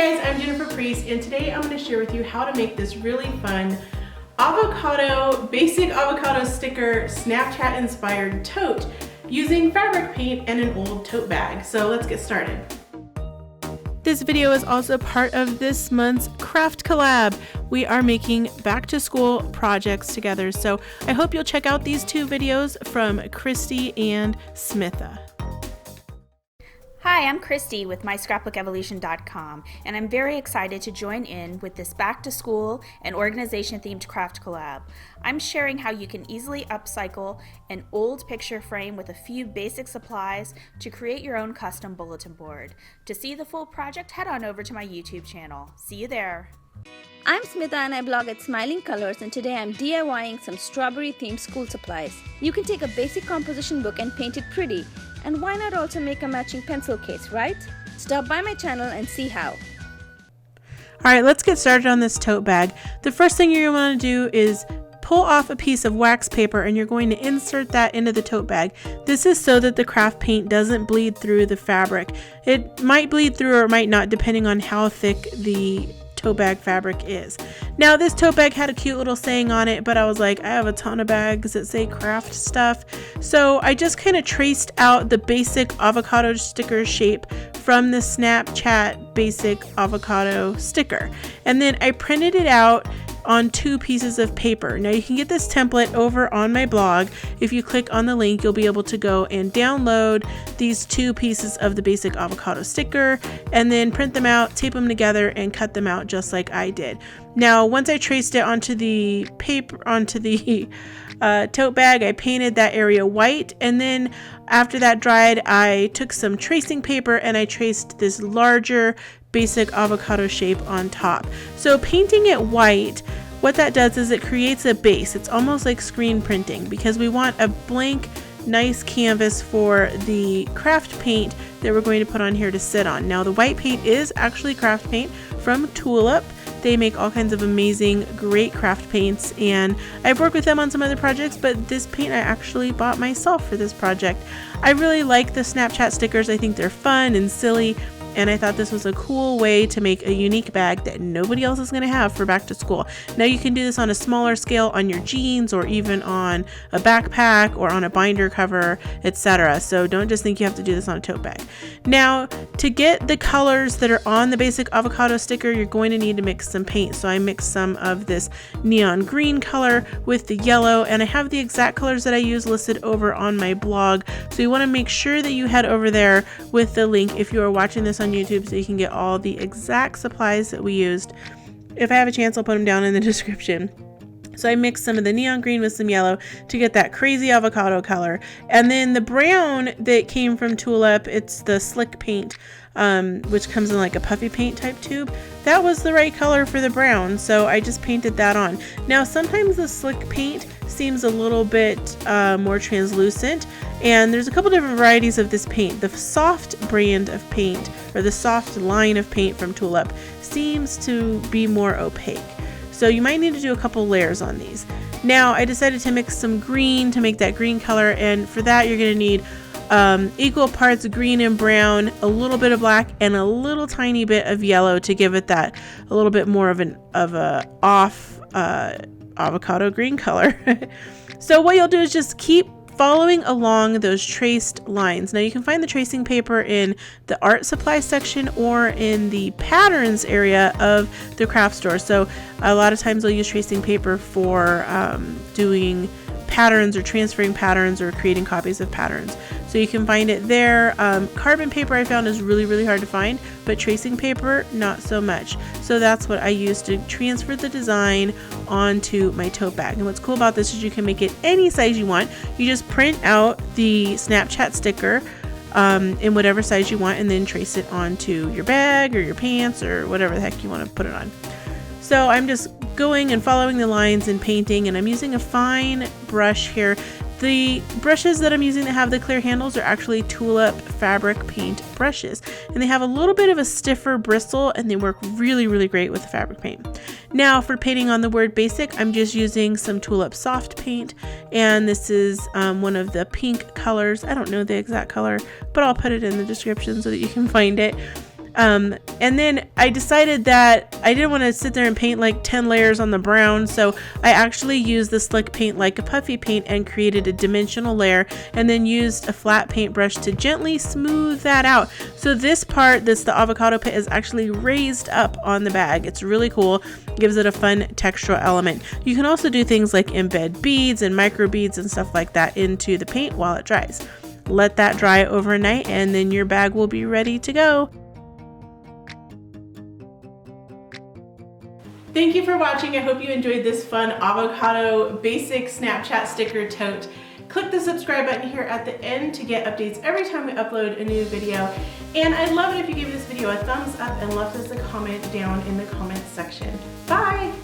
Hey guys, I'm Jennifer Priest, and today I'm going to share with you how to make this really fun basic avocado sticker Snapchat inspired tote using fabric paint and an old tote bag. So let's get started. This video is also part of this month's craft collab. We are making back to school projects together, so I hope you'll check out these two videos from Christy and Smitha. Hi, I'm Christy with MyScrapbookEvolution.com, and I'm very excited to join in with this back to school and organization themed craft collab. I'm sharing how you can easily upcycle an old picture frame with a few basic supplies to create your own custom bulletin board. To see the full project, head on over to my YouTube channel. See you there. I'm Smitha and I blog at Smiling Colors, and today I'm DIYing some strawberry themed school supplies. You can take a basic composition book and paint it pretty. And why not also make a matching pencil case, right? Stop by my channel and see how. Alright, let's get started on this tote bag. The first thing you're going to want to do is pull off a piece of wax paper, and you're going to insert that into the tote bag. This is so that the craft paint doesn't bleed through the fabric. It might bleed through or it might not, depending on how thick the tote bag fabric is. Now this tote bag had a cute little saying on it, but I was like, I have a ton of bags that say craft stuff, so I just kind of traced out the basic avocado sticker shape from the Snapchat basic avocado sticker, and then I printed it out on 2 pieces of paper. Now you can get this template over on my blog. If you click on the link, you'll be able to go and download these 2 pieces of the basic avocado sticker and then print them out, tape them together, and cut them out just like I did. Now once I traced it onto the paper, onto the tote bag, I painted that area white, and then after that dried, I took some tracing paper and I traced this larger basic avocado shape on top. So painting it white, what that does is it creates a base. It's almost like screen printing, because we want a blank, nice canvas for the craft paint that we're going to put on here to sit on. Now the white paint is actually craft paint from Tulip. They make all kinds of amazing, great craft paints, and I've worked with them on some other projects, but this paint I actually bought myself for this project. I really like the Snapchat stickers. I think they're fun and silly, and I thought this was a cool way to make a unique bag that nobody else is going to have for back to school. Now you can do this on a smaller scale on your jeans, or even on a backpack, or on a binder cover, etc. So don't just think you have to do this on a tote bag. Now to get the colors that are on the basic avocado sticker, you're going to need to mix some paint. So I mixed some of this neon green color with the yellow, and I have the exact colors that I use listed over on my blog. So you want to make sure that you head over there with the link if you are watching this on YouTube, so you can get all the exact supplies that we used. If I have a chance, I'll put them down in the description. So I mixed some of the neon green with some yellow to get that crazy avocado color. And then the brown that came from Tulip, it's the slick paint, which comes in like a puffy paint type tube. That was the right color for the brown, so I just painted that on. Now sometimes the slick paint seems a little bit more translucent, and there's a couple different varieties of this paint. The soft brand of paint, or the soft line of paint from Tulip, seems to be more opaque. So you might need to do a couple layers on these. Now I decided to mix some green to make that green color, and for that you're going to need equal parts green and brown, a little bit of black, and a little tiny bit of yellow to give it that a little bit more of a off avocado green color. So what you'll do is just keep following along those traced lines. Now you can find the tracing paper in the art supply section or in the patterns area of the craft store. So a lot of times I'll use tracing paper for doing patterns or transferring patterns or creating copies of patterns. So you can find it there. Carbon paper I found is really hard to find, but tracing paper not so much. So that's what I use to transfer the design onto my tote bag. And what's cool about this is you can make it any size you want. You just print out the Snapchat sticker in whatever size you want, and then trace it onto your bag or your pants or whatever the heck you want to put it on. So I'm just going and following the lines and painting, and I'm using a fine brush here. The brushes that I'm using that have the clear handles are actually Tulip fabric paint brushes, and they have a little bit of a stiffer bristle, and they work really great with the fabric paint. Now for painting on the word basic, I'm just using some Tulip soft paint, and this is one of the pink colors. I don't know the exact color, but I'll put it in the description so that you can find it. And then I decided that I didn't want to sit there and paint like 10 layers on the brown, so I actually used the slick paint like a puffy paint and created a dimensional layer, and then used a flat paintbrush to gently smooth that out. So this part, the avocado pit, is actually raised up on the bag. It's really cool, gives it a fun textural element. You can also do things like embed beads and micro beads and stuff like that into the paint while it dries. Let that dry overnight and then your bag will be ready to go. Thank you for watching. I hope you enjoyed this fun avocado basic Snapchat sticker tote. Click the subscribe button here at the end to get updates every time we upload a new video. And I'd love it if you gave this video a thumbs up and left us a comment down in the comments section. Bye!